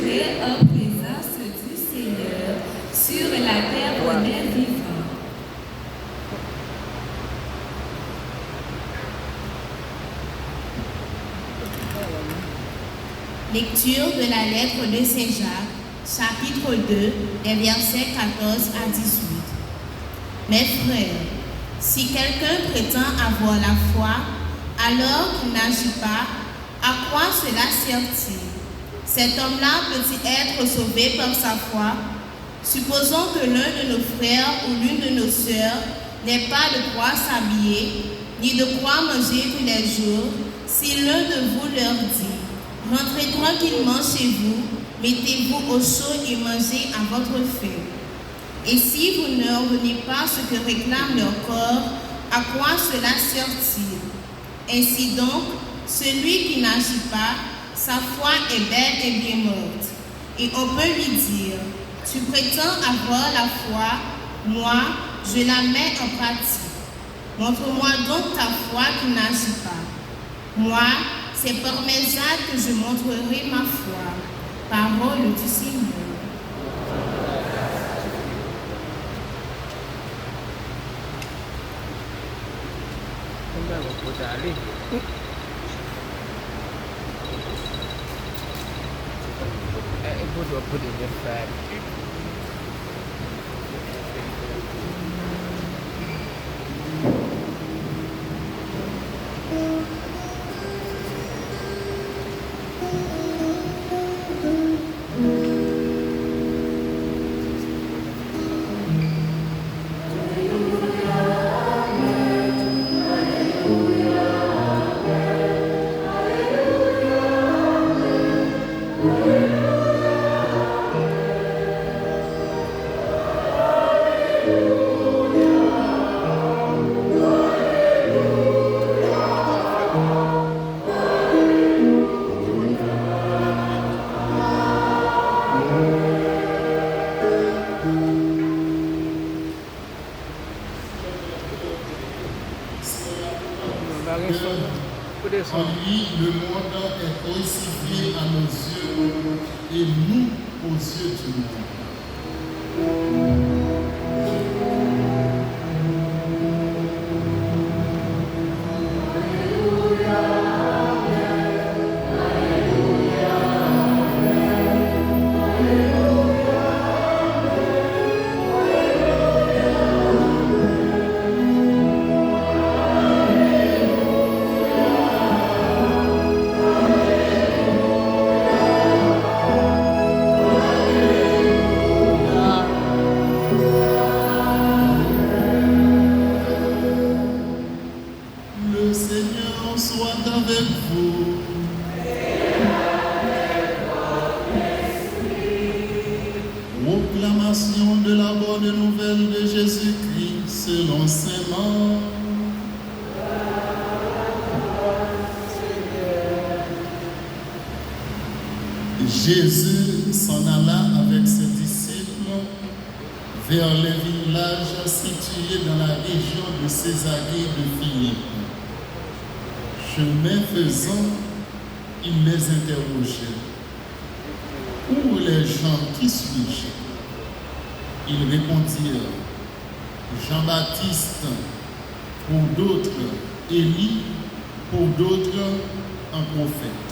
vraie présence du Seigneur sur la terre des vivants. Lecture de la lettre de Saint Jacques, chapitre 2, des versets 14 à 18. Mes frères, si quelqu'un prétend avoir la foi, alors qu'il n'agit pas, à quoi cela sert-il? Cet homme-là peut-il être sauvé par sa foi? Supposons que l'un de nos frères ou l'une de nos sœurs n'ait pas de quoi s'habiller, ni de quoi manger tous les jours. Si l'un de vous leur dit, rentrez tranquillement chez vous, mettez-vous au chaud et mangez à votre faim. Et si vous ne leur donnez pas ce que réclame leur corps, à quoi cela sert-il? Ainsi donc, celui qui n'agit pas, sa foi est belle et bien morte. Et on peut lui dire, tu prétends avoir la foi, moi, je la mets en pratique. Montre-moi donc ta foi qui n'agit pas. Moi, c'est par mes actes que je montrerai ma foi. Parole du Seigneur. En lui, le monde est crucifié à nos yeux et nous aux yeux du monde. Proclamation de la bonne nouvelle de Jésus-Christ selon saint Marc. Jésus s'en alla avec ses disciples vers les villages situés dans la région de Césarée de Philippe. Chemin faisant, il les interrogeait. Où les gens, qui suis-je? Ils répondirent, Jean-Baptiste, pour d'autres, Élie, pour d'autres, un prophète.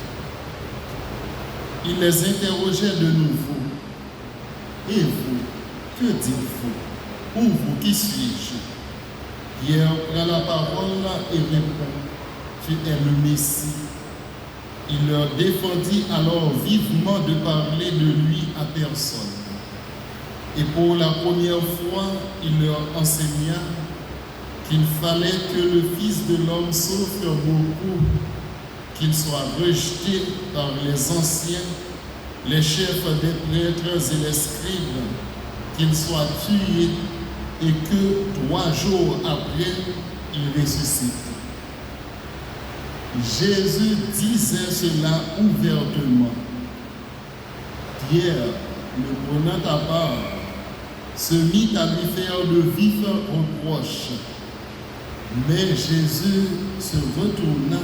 Il les interrogeait de nouveau. Et vous, que dites-vous? Pour vous, qui suis-je? Pierre prend la parole et répond, tu es le Messie. Il leur défendit alors vivement de parler de lui à personne. Et pour la première fois, il leur enseigna qu'il fallait que le Fils de l'homme souffre beaucoup, qu'il soit rejeté par les anciens, les chefs des prêtres et les scribes, qu'il soit tué et que 3 jours après, il ressuscite. Jésus disait cela ouvertement. Pierre, le prenant à part, se mit à lui faire de vifs reproches. Mais Jésus se retourna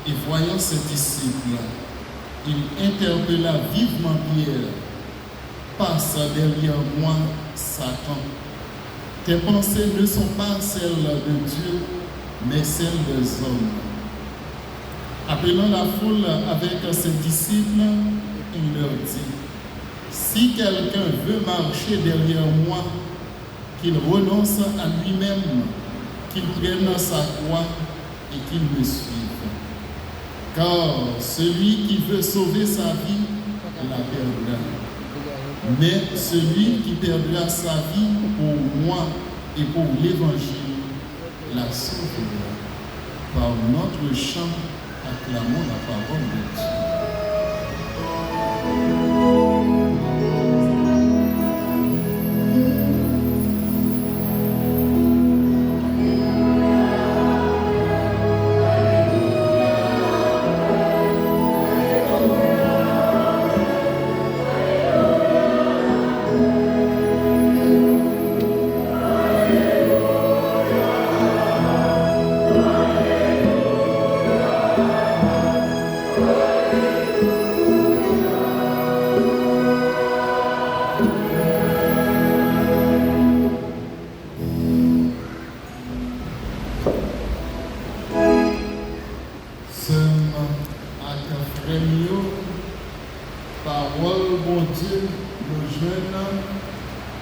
et voyant ses disciples, il interpella vivement Pierre. Passe derrière moi, Satan. Tes pensées ne sont pas celles de Dieu, mais celles des hommes. Appelant la foule avec ses disciples, il leur dit, si quelqu'un veut marcher derrière moi, qu'il renonce à lui-même, qu'il prenne sa croix et qu'il me suive. Car celui qui veut sauver sa vie, la perdra. Mais celui qui perdra sa vie pour moi et pour l'Évangile, la sauvera. Par notre chant, acclamons la parole de Dieu. Parole, bon Dieu, le jeune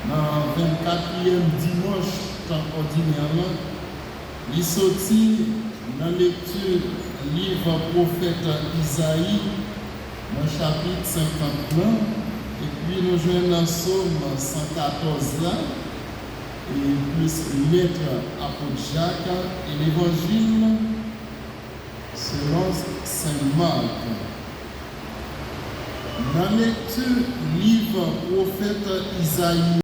dans le 24e dimanche temps ordinaire, il sortit dans la lecture livre prophète Isaïe, dans le chapitre 50 et puis nous jouons dans le psaume 114 là, et plus lettre apôtre Jacques et l'évangile selon Saint Marc. Dans la lecture livre prophète Isaïe,